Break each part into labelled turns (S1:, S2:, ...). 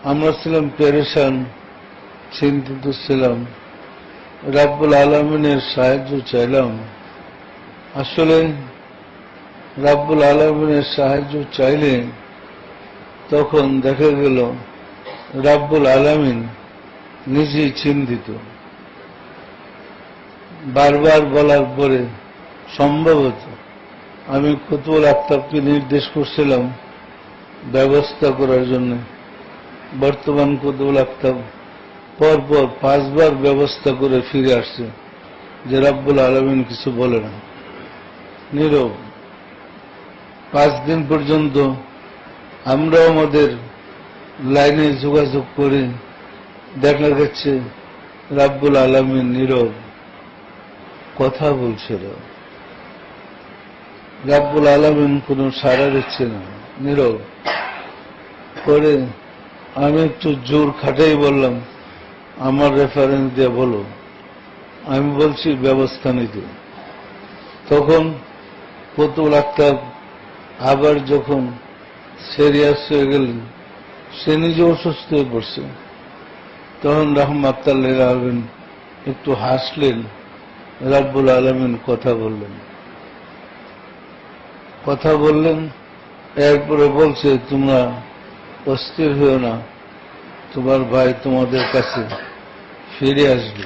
S1: আমরা ছিলাম পেরেশান, চিন্তিত ছিলাম, রাব্বুল আলামিনের সাহায্য চাইলাম। আসলে রাব্বুল আলামিনের সাহায্য চাইলে তখন দেখা গেল রাব্বুল আলামিন নিজেই চিন্তিত। বারবার বলার পরে সম্ভবত আমি কুতুবুল আফতাবকে নির্দেশ করছিলাম ব্যবস্থা করার জন্য। বর্তমান কুতুবুল আফতাব পরপর 5 বার ব্যবস্থা করে ফিরে আসছে যে রাব্বুল আলামিন কিছু বলে না, নীরব। 5 দিন পর্যন্ত আমরাও আমাদের লাইনে যোগাযোগ করে দেখা যাচ্ছে রাব্বুল আলামিন নীরব, কথা বলছে না। রাব্বুল আলামিন কোনো সাড়া দিচ্ছে না, নীরব। পরে আমি একটু জোর খাটাই বললাম, আমার রেফারেন্স দিয়ে বলো। আমি বলছি ব্যবস্থা নিতে। তখন কুতুবুল আফতাব আবার যখন সিরিয়াস হয়ে গেলেন, সে নিজে অসুস্থ হয়ে পড়ছে, তখন রাহমাতুল্লাহ আলাইহি একটু হাসলেন। রাব্বুল আলামিন কথা বললেন, এরপরে বলছে তোমরা অস্থির হও না, তোমার ভাই তোমাদের কাছে ফিরে আসবে।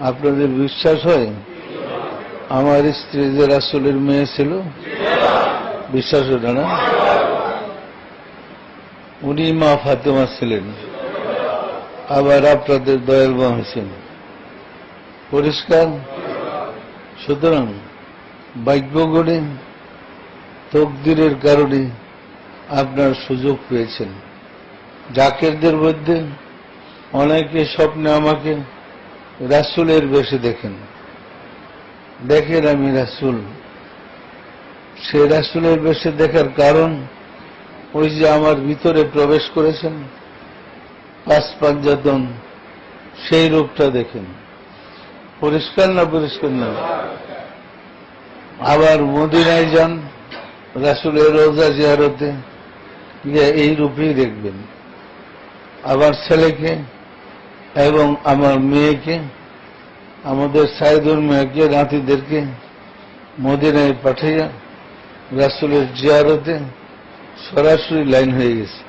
S1: আপনাদের বিশ্বাস হয়? আমার স্ত্রী যে রাসূলের মেয়ে ছিল, বিশ্বাস হয় না? উনি মা ফাতেমা ছিলেন, আবার আপনাদের দয়াল মা হয়েছেন। পরিষ্কার? সুতরাং ভাগ্য গড়ে তকদিরের কারণে আপনার সুযোগ পেয়েছেন। জাকেরদের মধ্যে অনেকে স্বপ্নে আমাকে রাসূলের বেশে দেখেন আমি রাসূল। সে রাসূলের বেশে দেখার কারণ ওই যে আমার ভিতরে প্রবেশ করেছেন 5 পাঞ্জাতন, সেই রূপটা দেখেন। পরিষ্কার না? পরিষ্কার না? আবার মদিনায় যান, রাসূলের রওজা জিয়ারতে গিয়ে এই রূপেই দেখবেন। আবার ছেলেকে এবং আমার মেয়েকে, আমাদের সাইদুর মেয়েকে, নাতিদেরকে মদিনায় পাঠাইয়া রাসূলের জিয়ারতে সরাসরি লাইন হয়ে গেছে।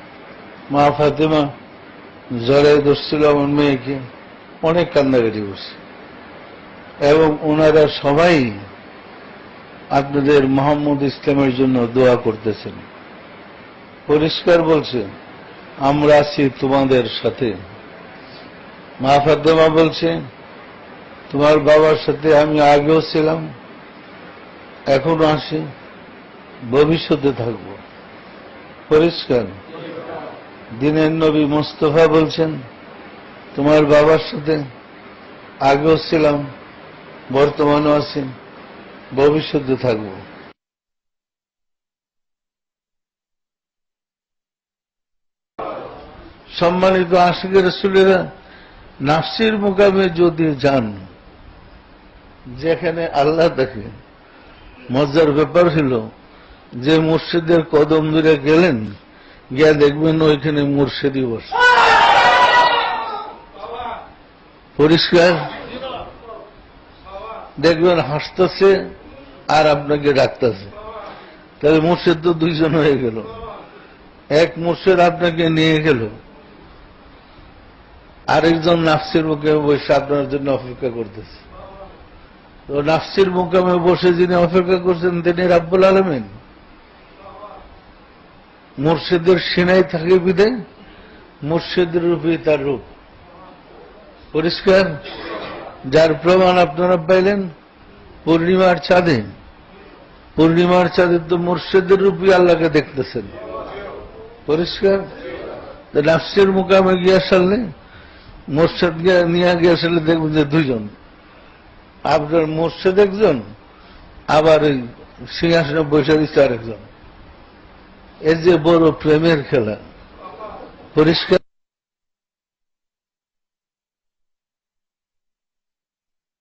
S1: মা ফাতেমা জড়ায় ধরছিল আমার মেয়েকে, অনেক কান্নাকাটি করছে, এবং ওনারা সবাই আপনাদের মুহাম্মদ ইসলামের জন্য দোয়া করতেছেন। পরিষ্কার বলছে, আমরা আছি তোমাদের সাথে। মা ফাতেমা বলছে, তোমার বাবার সাথে আমি আগেও ছিলাম, এখনো আছি, ভবিষ্যতে থাকব। পরিষ্কার? দিনের নবী মুস্তাফা বলছেন, তোমার বাবার সাথে আগেও ছিলাম, বর্তমানও আছি, ভবিষ্যতে থাকব। সম্মানিত আশিকের রাসূলেরা নাফসির মুকামে যদি যান, যেখানে আল্লাহ দেখে, মজার ব্যাপার হল যে মুর্শিদের কদম ধরে গেলেন, গিয়া দেখবেন ওইখানে মুর্শিদই বসে। পরিষ্কার? দেখবেন হাসতেছে আর আপনাকে ডাকতেছে। তাহলে মুর্শিদ তো 2 জন হয়ে গেল। এক মুর্শিদ আপনাকে নিয়ে গেল, আরেকজন নাফসির মুকামে বসে আপনার জন্য অপেক্ষা করতেছে। তো নাফসির মুকামে বসে যিনি অপেক্ষা করছেন তিনি রাব্বুল আলামিন। মুর্শিদের সিনাই থাকে বিধায় মুর্শিদের রূপই তার রূপ। পরিষ্কার? যার প্রমাণ আপনারা পাইলেন পূর্ণিমার চাঁদে। পূর্ণিমার চাঁদে তো মুর্শিদের রূপই আল্লাহকে দেখতেছেন। পরিষ্কার? নাফসির মুকামে গিয়ে আসলে মুর্শিদ নিয়ে গিয়ে আসলে দেখবেন যে 2 জন, আপনার মুর্শিদ একজন, আবার ওই সিংহাসনে বসে দিচ্ছে আরেকজন। এর যে বড় প্রেমের খেলা। পরিষ্কার?